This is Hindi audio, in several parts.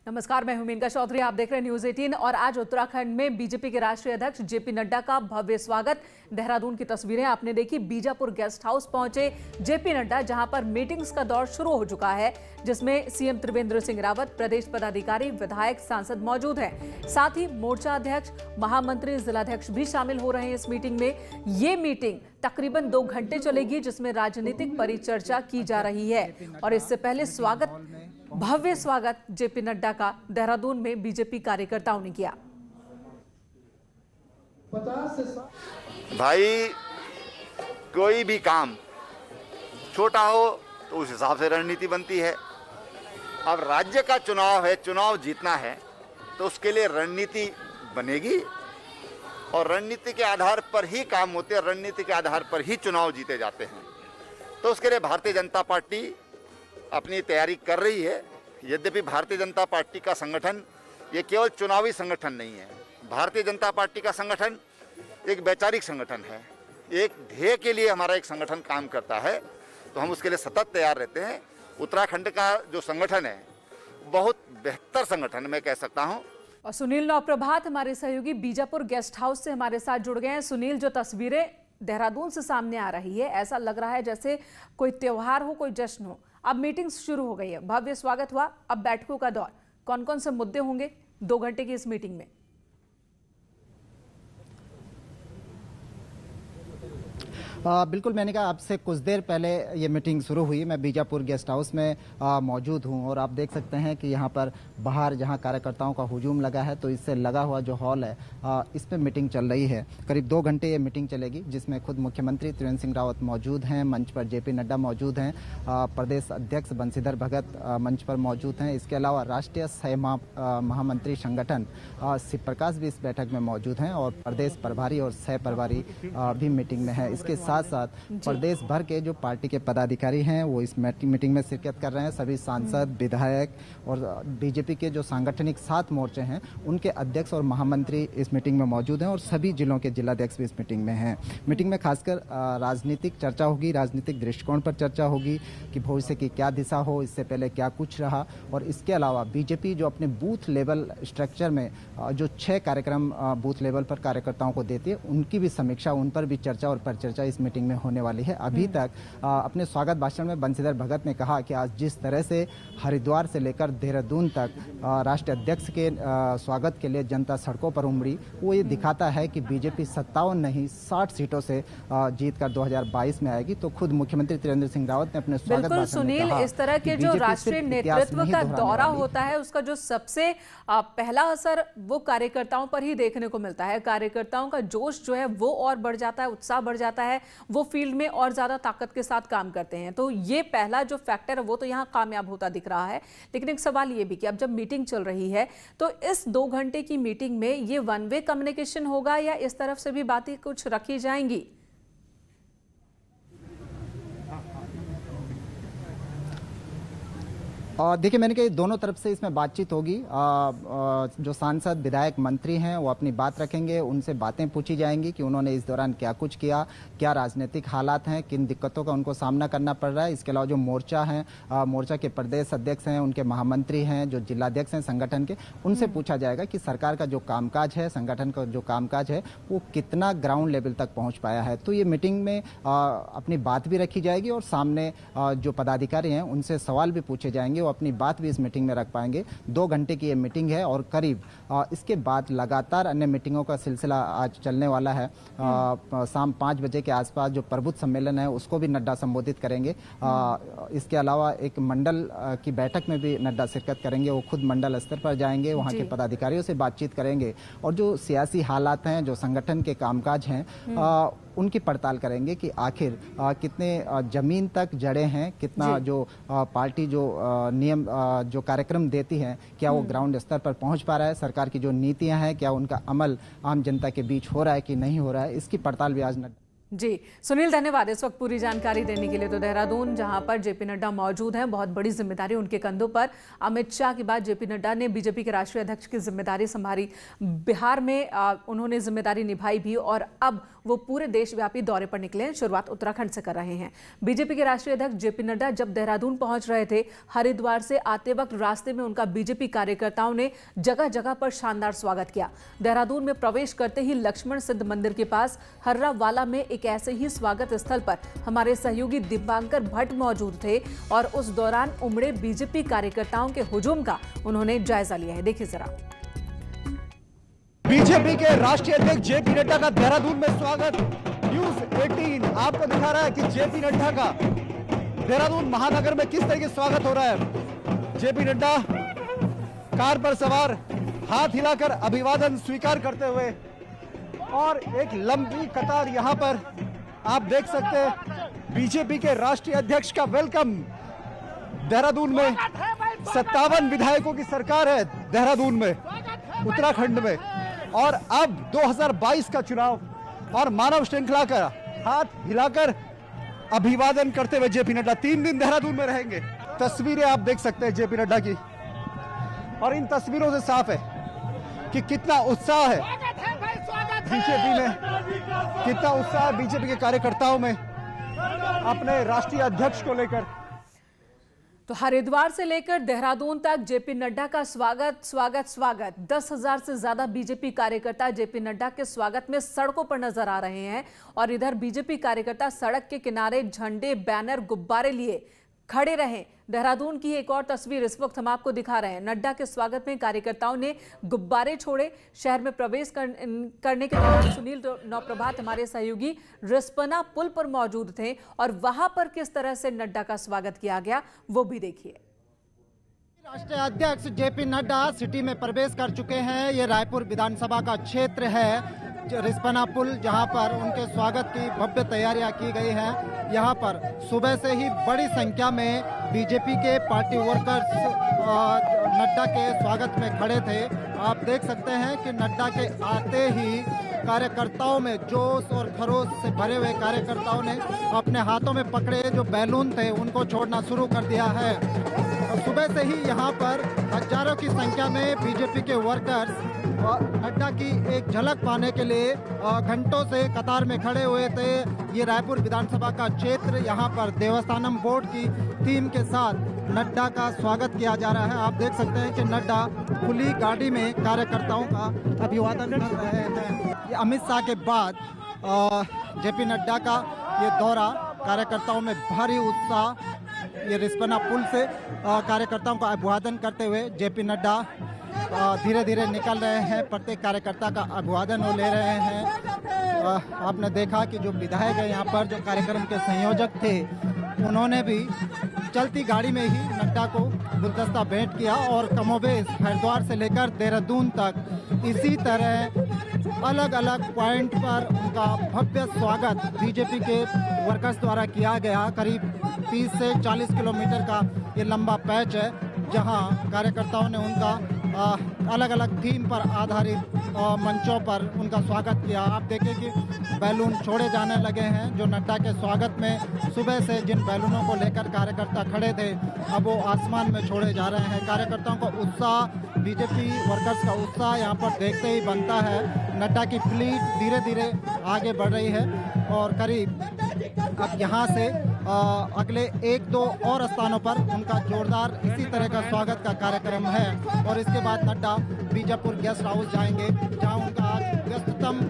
नमस्कार, मैं हूं मेनका चौधरी। आप देख रहे हैं न्यूज 18 और आज उत्तराखंड में बीजेपी के राष्ट्रीय अध्यक्ष जेपी नड्डा का भव्य स्वागत। देहरादून की तस्वीरें आपने देखी। बीजापुर गेस्ट हाउस पहुंचे जेपी नड्डा, जहां पर मीटिंग्स का दौर शुरू हो चुका है, जिसमें सीएम त्रिवेंद्र सिंह रावत, प्रदेश पदाधिकारी, विधायक, सांसद मौजूद हैं। साथ ही मोर्चा अध्यक्ष, महामंत्री, जिलाध्यक्ष भी शामिल हो रहे हैं इस मीटिंग में। ये मीटिंग तकरीबन 2 घंटे चलेगी, जिसमें राजनीतिक परिचर्चा की जा रही है। और इससे पहले भव्य स्वागत जेपी नड्डा का देहरादून में बीजेपी कार्यकर्ताओं ने किया। भाई, कोई भी काम छोटा हो तो उस हिसाब से रणनीति बनती है। अब राज्य का चुनाव है, चुनाव जीतना है, तो उसके लिए रणनीति बनेगी और रणनीति के आधार पर ही काम होते हैं, रणनीति के आधार पर ही चुनाव जीते जाते हैं। तो उसके लिए भारतीय जनता पार्टी अपनी तैयारी कर रही है। यद्यपि भारतीय जनता पार्टी का संगठन ये केवल चुनावी संगठन नहीं है। भारतीय जनता पार्टी का संगठन एक वैचारिक संगठन है। एक ध्येय के लिए हमारा एक संगठन काम करता है, तो हम उसके लिए सतत तैयार रहते हैं। उत्तराखंड का जो संगठन है बहुत बेहतर संगठन मैं कह सकता हूँ। और सुनील नौप्रभात हमारे सहयोगी बीजापुर गेस्ट हाउस से हमारे साथ जुड़ गए हैं। सुनील, जो तस्वीरें देहरादून से सामने आ रही है, ऐसा लग रहा है जैसे कोई त्योहार हो, कोई जश्न हो। अब मीटिंग शुरू हो गई है, भव्य स्वागत हुआ, अब बैठकों का दौर। कौन कौन से मुद्दे होंगे 2 घंटे की इस मीटिंग में? बिल्कुल, मैंने कहा आपसे कुछ देर पहले ये मीटिंग शुरू हुई। मैं बीजापुर गेस्ट हाउस में मौजूद हूँ और आप देख सकते हैं कि यहाँ पर बाहर जहाँ कार्यकर्ताओं का हुजूम लगा है, तो इससे लगा हुआ जो हॉल है इस पर मीटिंग चल रही है। करीब 2 घंटे ये मीटिंग चलेगी, जिसमें खुद मुख्यमंत्री त्रिवेंद्र सिंह रावत मौजूद हैं, मंच पर जेपी नड्डा मौजूद हैं, प्रदेश अध्यक्ष बंशीधर भगत मंच पर मौजूद हैं। इसके अलावा राष्ट्रीय सह महामंत्री संगठन शिव प्रकाश भी इस बैठक में मौजूद हैं और प्रदेश प्रभारी और सह प्रभारी भी मीटिंग में है। इसके साथ साथ प्रदेश भर के जो पार्टी के पदाधिकारी हैं वो इस मीटिंग में शिरकत कर रहे हैं। सभी सांसद, विधायक और बीजेपी के जो सांगठनिक 7 मोर्चे हैं उनके अध्यक्ष और महामंत्री इस मीटिंग में मौजूद हैं और सभी जिलों के जिलाध्यक्ष भी इस मीटिंग में हैं। मीटिंग में खासकर राजनीतिक चर्चा होगी, राजनीतिक दृष्टिकोण पर चर्चा होगी कि भविष्य की क्या दिशा हो, इससे पहले क्या कुछ रहा। और इसके अलावा बीजेपी जो अपने बूथ लेवल स्ट्रक्चर में जो 6 कार्यक्रम बूथ लेवल पर कार्यकर्ताओं को देती है, उनकी भी समीक्षा, उन पर भी चर्चा और परिचर्चा इस मीटिंग में होने वाली है। अभी तक अपने स्वागत भाषण में बंशीधर भगत ने कहा कि आज जिस तरह से हरिद्वार से लेकर देहरादून तक राष्ट्रीय अध्यक्ष के स्वागत के लिए जनता सड़कों पर उमड़ी, वो ये दिखाता है कि बीजेपी 57 नहीं 60 सीटों से जीत कर 2022 में आएगी। तो खुद मुख्यमंत्री त्रिवेंद्र सिंह रावत ने अपने स्वागत भाषण में कहा, इस तरह के जो राष्ट्रीय नेतृत्व का दौरा होता है, उसका जो सबसे पहला असर वो कार्यकर्ताओं पर ही देखने को मिलता है। कार्यकर्ताओं का जोश जो है वो और बढ़ जाता है, उत्साह बढ़ जाता है, वो फील्ड में और ज्यादा ताकत के साथ काम करते हैं। तो ये पहला जो फैक्टर है वो तो यहाँ कामयाब होता दिख रहा है। लेकिन एक सवाल ये भी कि अब जब मीटिंग चल रही है तो इस 2 घंटे की मीटिंग में ये वन वे कम्युनिकेशन होगा या इस तरफ से भी बातें कुछ रखी जाएंगी? देखिए, मैंने कहा दोनों तरफ से इसमें बातचीत होगी। जो सांसद, विधायक, मंत्री हैं वो अपनी बात रखेंगे, उनसे बातें पूछी जाएंगी कि उन्होंने इस दौरान क्या कुछ किया, क्या राजनीतिक हालात हैं, किन दिक्कतों का उनको सामना करना पड़ रहा है। इसके अलावा जो मोर्चा हैं, मोर्चा के प्रदेश अध्यक्ष हैं, उनके महामंत्री हैं, जो जिलाध्यक्ष हैं संगठन के, उनसे पूछा जाएगा कि सरकार का जो कामकाज है, संगठन का जो कामकाज है, वो कितना ग्राउंड लेवल तक पहुँच पाया है। तो ये मीटिंग में अपनी बात भी रखी जाएगी और सामने जो पदाधिकारी हैं उनसे सवाल भी पूछे जाएंगे, वो अपनी बात भी इस मीटिंग में रख पाएंगे। 2 घंटे की ये मीटिंग है और करीब इसके बाद लगातार अन्य मीटिंगों का सिलसिला आज चलने वाला है। शाम 5 बजे के आसपास जो प्रबुद्ध सम्मेलन है उसको भी नड्डा संबोधित करेंगे। इसके अलावा एक मंडल की बैठक में भी नड्डा शिरकत करेंगे। वो खुद मंडल स्तर पर जाएंगे, वहाँ के पदाधिकारियों से बातचीत करेंगे और जो सियासी हालात हैं, जो संगठन के कामकाज हैं, उनकी पड़ताल करेंगे कि आखिर कितने जमीन तक जड़े हैं, कितना जो पार्टी जो नियम जो कार्यक्रम देती है, क्या वो ग्राउंड स्तर पर पहुंच पा रहा है, सरकार की जो नीतियां हैं क्या उनका अमल आम जनता के बीच हो रहा है कि नहीं हो रहा है, इसकी पड़ताल भी आज जी सुनील, धन्यवाद इस वक्त पूरी जानकारी देने के लिए। तो देहरादून जहां पर जेपी नड्डा मौजूद हैं, बहुत बड़ी जिम्मेदारी उनके कंधों पर। अमित शाह के बाद जेपी नड्डा ने बीजेपी के राष्ट्रीय अध्यक्ष की जिम्मेदारी संभाली। बिहार में उन्होंने जिम्मेदारी निभाई भी और अब वो पूरे देशव्यापी दौरे पर निकले हैं। शुरुआत उत्तराखंड से कर रहे हैं। बीजेपी के राष्ट्रीय अध्यक्ष जेपी नड्डा जब देहरादून पहुंच रहे थे, हरिद्वार से आते वक्त रास्ते में उनका बीजेपी कार्यकर्ताओं ने जगह जगह पर शानदार स्वागत किया। देहरादून में प्रवेश करते ही लक्ष्मण सिद्ध मंदिर के पास हर्रावाला में एक ऐसे ही स्वागत स्थल पर हमारे सहयोगी दिव्यांकर भट्ट मौजूद थे और उस दौरान उमड़े बीजेपी कार्यकर्ताओं के हुजूम का उन्होंने जायजा लिया है। देखिए जरा। बीजेपी के राष्ट्रीय अध्यक्ष जेपी नड्डा का देहरादून में स्वागत। न्यूज़ 18 आपको दिखा रहा है कि जेपी नड्डा का देहरादून महानगर में किस तरह से स्वागत हो रहा है। जेपी नड्डा कार पर सवार, हाथ हिलाकर अभिवादन स्वीकार करते हुए, और एक लंबी कतार यहां पर आप देख सकते हैं। बीजेपी के राष्ट्रीय अध्यक्ष का वेलकम। देहरादून में 57 विधायकों की सरकार है देहरादून में, उत्तराखंड में, और अब 2022 का चुनाव, और मानव श्रृंखला का हाथ हिलाकर अभिवादन करते हुए जेपी नड्डा 3 दिन देहरादून में रहेंगे। तस्वीरें आप देख सकते हैं जेपी नड्डा की, और इन तस्वीरों से साफ है कि कितना उत्साह है बीजेपी में, कितना उत्साह है बीजेपी के कार्यकर्ताओं में अपने राष्ट्रीय अध्यक्ष को लेकर। तो हरिद्वार से लेकर देहरादून तक जेपी नड्डा का स्वागत 10,000 से ज्यादा बीजेपी कार्यकर्ता जेपी नड्डा के स्वागत में सड़कों पर नजर आ रहे हैं। और इधर बीजेपी कार्यकर्ता सड़क के किनारे झंडे, बैनर, गुब्बारे लिए खड़े रहे। देहरादून की एक और तस्वीर इस वक्त हम आपको दिखा रहे हैं। नड्डा के स्वागत में कार्यकर्ताओं ने गुब्बारे छोड़े। शहर में प्रवेश करने के दौरान सुनील नौप्रभात हमारे सहयोगी रिस्पना पुल पर मौजूद थे और वहां पर किस तरह से नड्डा का स्वागत किया गया वो भी देखिए। राष्ट्रीय अध्यक्ष जेपी नड्डा सिटी में प्रवेश कर चुके हैं। ये रायपुर विधानसभा का क्षेत्र है, रिस्पना पुल, जहां पर उनके स्वागत की भव्य तैयारियां की गई हैं। यहां पर सुबह से ही बड़ी संख्या में बीजेपी के पार्टी वर्कर्स नड्डा के स्वागत में खड़े थे। आप देख सकते हैं कि नड्डा के आते ही कार्यकर्ताओं में जोश और खरोश से भरे हुए कार्यकर्ताओं ने अपने हाथों में पकड़े जो बैलून थे उनको छोड़ना शुरू कर दिया है। सुबह से ही यहाँ पर हजारों की संख्या में बीजेपी के वर्कर्स नड्डा की एक झलक पाने के लिए घंटों से कतार में खड़े हुए थे। ये रायपुर विधानसभा का क्षेत्र, यहाँ पर देवस्थानम बोर्ड की थीम के साथ नड्डा का स्वागत किया जा रहा है। आप देख सकते हैं कि नड्डा खुली गाड़ी में कार्यकर्ताओं का अभिवादन कर रहे हैं। ये अमित शाह के बाद जेपी नड्डा का ये दौरा, कार्यकर्ताओं में भारी उत्साह। ये रिस्पना पुल से कार्यकर्ताओं का अभिवादन करते हुए जेपी नड्डा धीरे धीरे निकल रहे हैं। प्रत्येक कार्यकर्ता का अभिवादन वो ले रहे हैं। आपने देखा कि जो विधायक है यहाँ पर, जो कार्यक्रम के संयोजक थे, उन्होंने भी चलती गाड़ी में ही नड्डा को गुलदस्ता भेंट किया और कमोबेश हरिद्वार से लेकर देहरादून तक इसी तरह अलग अलग पॉइंट पर उनका भव्य स्वागत बीजेपी के वर्कर्स द्वारा किया गया। करीब 30 से 40 किलोमीटर का ये लंबा पैच है जहां कार्यकर्ताओं ने उनका अलग अलग थीम पर आधारित मंचों पर उनका स्वागत किया। आप देखें कि बैलून छोड़े जाने लगे हैं जो नड्डा के स्वागत में सुबह से जिन बैलूनों को लेकर कार्यकर्ता खड़े थे अब वो आसमान में छोड़े जा रहे हैं। कार्यकर्ताओं का उत्साह, बीजेपी वर्कर्स का उत्साह यहाँ पर देखते ही बनता है। नड्डा की फ्लीट धीरे धीरे आगे बढ़ रही है और करीब अब यहाँ से अगले 1-2 और स्थानों पर उनका जोरदार इसी तरह का स्वागत का कार्यक्रम है। और इसके बाद नड्डा बीजापुर गेस्ट हाउस जाएंगे जहाँ उनका आज व्यस्ततम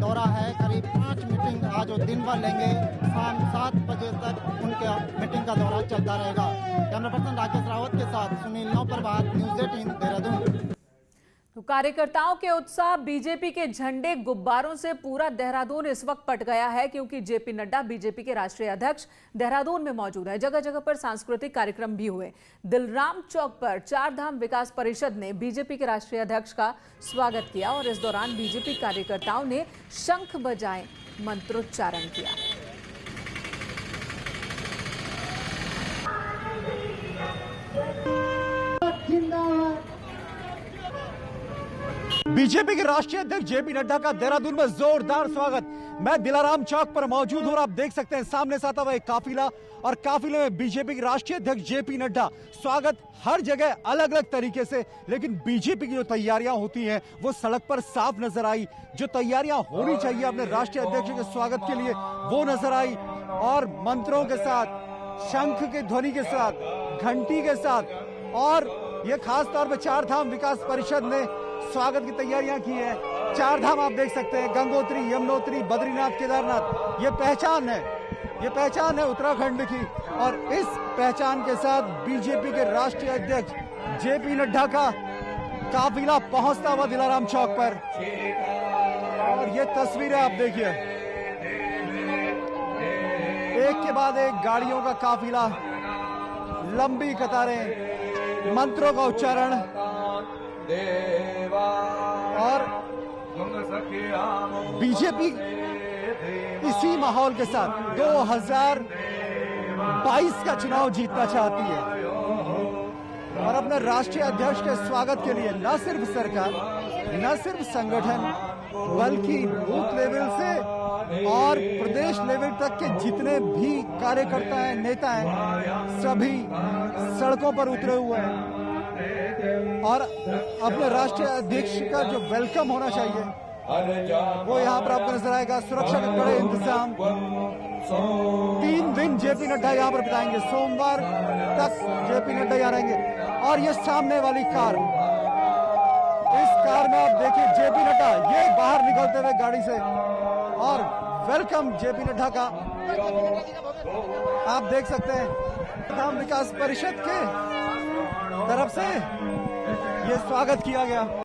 दौरा है। करीब 5 मीटिंग आज वो दिन भर लेंगे। शाम 7 बजे तक उनका मीटिंग का दौरा चलता रहेगा। कैमरा पर्सन राकेश रावत के साथ सुनील नौप्रभात, न्यूज़ 18 देहरादून। तो कार्यकर्ताओं के उत्साह, बीजेपी के झंडे, गुब्बारों से पूरा देहरादून इस वक्त पट गया है क्योंकि जेपी नड्डा बीजेपी के राष्ट्रीय अध्यक्ष देहरादून में मौजूद है। जगह जगह पर सांस्कृतिक कार्यक्रम भी हुए। दिलराम चौक पर चारधाम विकास परिषद ने बीजेपी के राष्ट्रीय अध्यक्ष का स्वागत किया और इस दौरान बीजेपी कार्यकर्ताओं ने शंख बजाए, मंत्रोच्चारण किया। बीजेपी के राष्ट्रीय अध्यक्ष जेपी नड्डा का देहरादून में जोरदार स्वागत। मैं दिलाराम चौक पर मौजूद हूं और आप देख सकते हैं सामने से आता हुआ एक काफिला और काफिले में बीजेपी के राष्ट्रीय अध्यक्ष जेपी नड्डा। स्वागत हर जगह अलग अलग तरीके से, लेकिन बीजेपी की जो तैयारियां होती हैं वो सड़क पर साफ नजर आई। जो तैयारियां होनी चाहिए अपने राष्ट्रीय अध्यक्ष के स्वागत के लिए वो नजर आई, और मंत्रों के साथ, शंख के ध्वनि के साथ, घंटी के साथ, और ये खास तौर पर चार धाम विकास परिषद ने स्वागत की तैयारियां की है। चार धाम आप देख सकते हैं, गंगोत्री, यमुनोत्री, बद्रीनाथ, केदारनाथ। ये पहचान है उत्तराखंड की, और इस पहचान के साथ बीजेपी के राष्ट्रीय अध्यक्ष जेपी नड्डा का काफिला पहुंचता हुआ दिलाराम चौक पर। और ये तस्वीरें आप देखिए, एक के बाद एक गाड़ियों का काफिला, लंबी कतारें, मंत्रों का उच्चारण, और बीजेपी इसी माहौल के साथ 2022 का चुनाव जीतना चाहती है, और अपने राष्ट्रीय अध्यक्ष के स्वागत के लिए न सिर्फ सरकार, न सिर्फ संगठन, बल्कि बूथ लेवल से और प्रदेश लेवल तक के जितने भी कार्यकर्ता हैं, नेता हैं, सभी सड़कों पर उतरे हुए हैं। और अपने राष्ट्रीय अध्यक्ष का जो वेलकम होना चाहिए वो यहाँ पर आपको नजर आएगा। सुरक्षा के कड़े इंतजाम। 3 दिन जेपी नड्डा यहाँ पर बिताएंगे, सोमवार तक जेपी नड्डा यहाँ रहेंगे। और ये सामने वाली कार, इस कार में आप देखिए जेपी नड्डा ये बाहर निकलते हुए गाड़ी से, और वेलकम जेपी नड्डा का आप देख सकते हैं धाम विकास परिषद के तरफ से ये स्वागत किया गया।